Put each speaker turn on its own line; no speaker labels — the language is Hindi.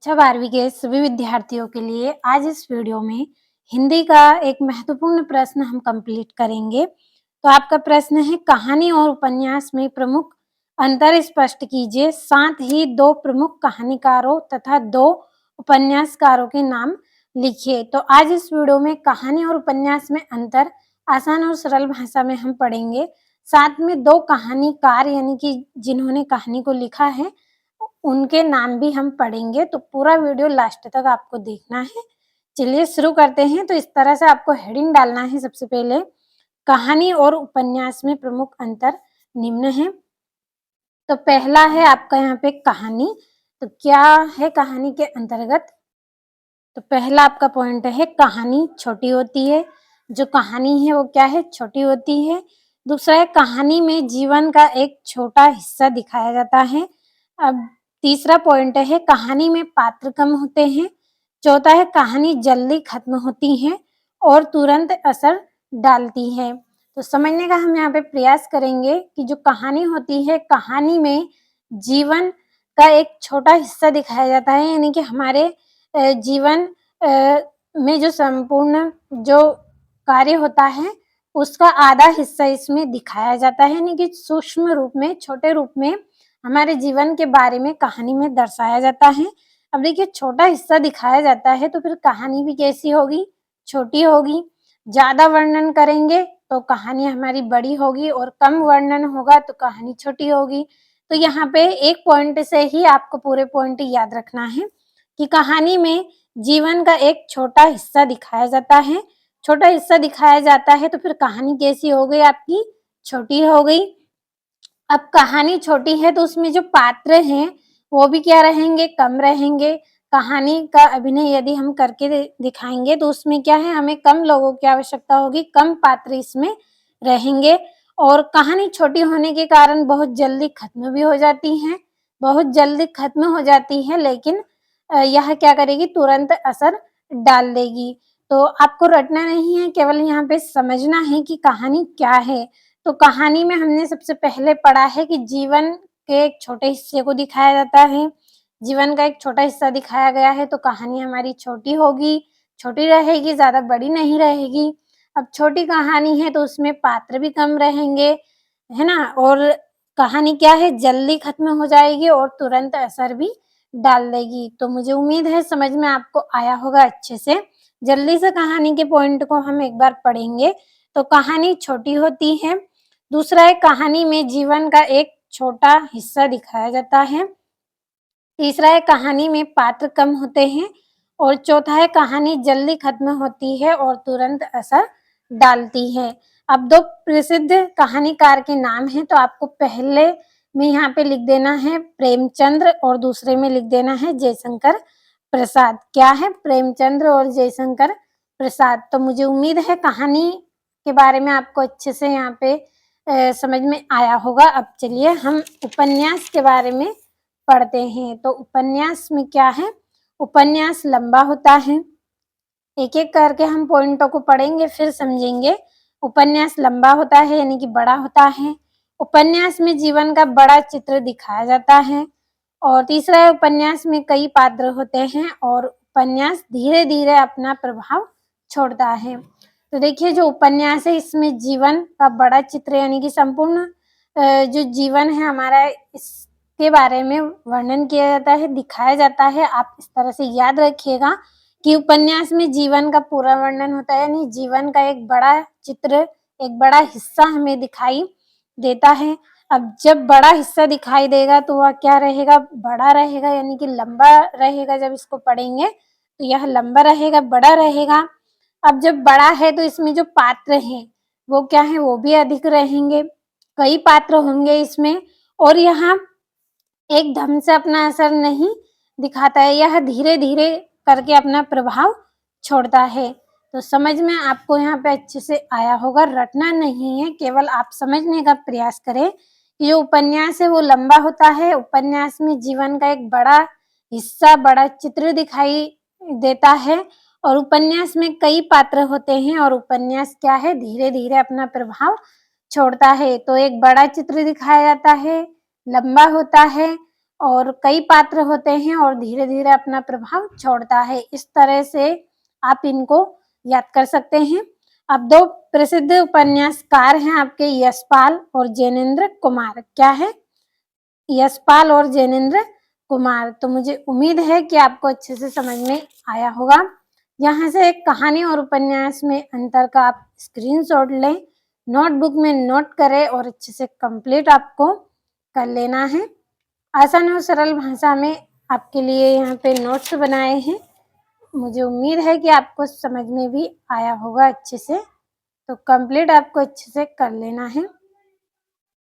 कक्षा 12वीं के सभी विद्यार्थियों के लिए आज इस वीडियो में हिंदी का एक महत्वपूर्ण प्रश्न हम कंप्लीट करेंगे। तो आपका प्रश्न है, कहानी और उपन्यास में प्रमुख अंतर स्पष्ट कीजिए, साथ ही दो प्रमुख कहानीकारों तथा दो उपन्यासकारों के नाम लिखिए। तो आज इस वीडियो में कहानी और उपन्यास में अंतर आसान और सरल भाषा में हम पढ़ेंगे। साथ में दो कहानीकार यानी कि जिन्होंने कहानी को लिखा है उनके नाम भी हम पढ़ेंगे। तो पूरा वीडियो लास्ट तक आपको देखना है। चलिए शुरू करते हैं। तो इस तरह से आपको हेडिंग डालना है। सबसे पहले कहानी और उपन्यास में प्रमुख अंतर निम्न है। तो पहला है आपका यहाँ पे कहानी। तो क्या है कहानी के अंतर्गत? तो पहला आपका पॉइंट है, कहानी छोटी होती है। जो कहानी है वो क्या है? छोटी होती है। दूसरा है, कहानी में जीवन का एक छोटा हिस्सा दिखाया जाता है। अब तीसरा पॉइंट है, कहानी में पात्र कम होते हैं। चौथा है, कहानी जल्दी खत्म होती है और तुरंत असर डालती है। तो समझने का हम यहाँ पे प्रयास करेंगे कि जो कहानी होती है, कहानी में जीवन का एक छोटा हिस्सा दिखाया जाता है, यानी कि हमारे जीवन में जो संपूर्ण जो कार्य होता है उसका आधा हिस्सा इसमें दिखाया जाता है, यानी कि सूक्ष्म रूप में, छोटे रूप में हमारे जीवन के बारे में कहानी में दर्शाया जाता है। अब देखिए, छोटा हिस्सा दिखाया जाता है तो फिर कहानी भी कैसी होगी? छोटी होगी। ज्यादा वर्णन करेंगे तो कहानी हमारी बड़ी होगी और कम वर्णन होगा तो कहानी छोटी होगी। तो यहाँ पे एक पॉइंट से ही आपको पूरे पॉइंट याद रखना है कि कहानी में जीवन का एक छोटा हिस्सा दिखाया जाता है। छोटा हिस्सा दिखाया जाता है तो फिर कहानी कैसी हो गई आपकी? छोटी हो गई। अब कहानी छोटी है तो उसमें जो पात्र हैं वो भी क्या रहेंगे? कम रहेंगे। कहानी का अभिनय यदि हम करके दिखाएंगे तो उसमें क्या है? हमें कम लोगों की आवश्यकता होगी, कम पात्र इसमें रहेंगे। और कहानी छोटी होने के कारण बहुत जल्दी खत्म भी हो जाती है, बहुत जल्दी खत्म हो जाती है, लेकिन यह क्या करेगी? तुरंत असर डाल देगी। तो आपको रटना नहीं है, केवल यहाँ पे समझना है कि कहानी क्या है। तो कहानी में हमने सबसे पहले पढ़ा है कि जीवन के एक छोटे हिस्से को दिखाया जाता है। जीवन का एक छोटा हिस्सा दिखाया गया है तो कहानी हमारी छोटी होगी, छोटी रहेगी, ज्यादा बड़ी नहीं रहेगी। अब छोटी कहानी है तो उसमें पात्र भी कम रहेंगे, है ना? और कहानी क्या है? जल्दी खत्म हो जाएगी और तुरंत असर भी डाल देगी। तो मुझे उम्मीद है समझ में आपको आया होगा अच्छे से। जल्दी से कहानी के पॉइंट को हम एक बार पढ़ेंगे। तो कहानी छोटी होती है। दूसरा है, कहानी में जीवन का एक छोटा हिस्सा दिखाया जाता है। तीसरा है, कहानी में पात्र कम होते हैं। और चौथा है, कहानी जल्दी खत्म होती है और तुरंत असर डालती है। अब दो प्रसिद्ध कहानीकार के नाम हैं, तो आपको पहले में यहाँ पे लिख देना है प्रेमचंद्र और दूसरे में लिख देना है जयशंकर प्रसाद। क्या है? प्रेमचंद्र और जयशंकर प्रसाद। तो मुझे उम्मीद है कहानी के बारे में आपको अच्छे से यहाँ पे समझ में आया होगा। अब चलिए हम उपन्यास के बारे में पढ़ते हैं। तो उपन्यास में क्या है? उपन्यास लंबा होता है। एक एक करके हम पॉइंटों को पढ़ेंगे फिर समझेंगे। उपन्यास लंबा होता है यानी कि बड़ा होता है। उपन्यास में जीवन का बड़ा चित्र दिखाया जाता है। और तीसरा है, उपन्यास में कई पात्र होते हैं और उपन्यास धीरे धीरे अपना प्रभाव छोड़ता है। तो देखिए, जो उपन्यास है इसमें जीवन का बड़ा चित्र यानी कि संपूर्ण जो जीवन है हमारा, इसके बारे में वर्णन किया जाता है, दिखाया जाता है। आप इस तरह से याद रखिएगा कि उपन्यास में जीवन का पूरा वर्णन होता है, यानी जीवन का एक बड़ा चित्र, एक बड़ा हिस्सा हमें दिखाई देता है। अब जब बड़ा हिस्सा दिखाई देगा तो वह क्या रहेगा? बड़ा रहेगा, यानी कि लंबा रहेगा। जब इसको पढ़ेंगे तो यह लंबा रहेगा, बड़ा रहेगा। अब जब बड़ा है तो इसमें जो पात्र हैं वो क्या है? वो भी अधिक रहेंगे, कई पात्र होंगे इसमें। और यहाँ एकदम से अपना असर नहीं दिखाता है, यह धीरे धीरे करके अपना प्रभाव छोड़ता है। तो समझ में आपको यहाँ पे अच्छे से आया होगा। रटना नहीं है, केवल आप समझने का प्रयास करें। जो उपन्यास है वो लंबा होता है। उपन्यास में जीवन का एक बड़ा हिस्सा, बड़ा चित्र दिखाई देता है। और उपन्यास में कई पात्र होते हैं और उपन्यास क्या है? धीरे धीरे अपना प्रभाव छोड़ता है। तो एक बड़ा चित्र दिखाया जाता है, लंबा होता है और कई पात्र होते हैं और धीरे-धीरे अपना प्रभाव छोड़ता है। इस तरह से आप इनको याद कर सकते हैं। अब 2 प्रसिद्ध उपन्यासकार हैं आपके यशपाल और जैनेंद्र कुमार। क्या है? यशपाल और जैनेंद्र कुमार। तो मुझे उम्मीद है कि आपको अच्छे से समझ में आया होगा। यहाँ से एक कहानी और उपन्यास में अंतर का आप स्क्रीनशॉट लें, नोटबुक में नोट करें और अच्छे से कंप्लीट आपको कर लेना है। आसान और सरल भाषा में आपके लिए यहाँ पे नोट्स बनाए हैं। मुझे उम्मीद है कि आपको समझ में भी आया होगा अच्छे से। तो कंप्लीट आपको अच्छे से कर लेना है।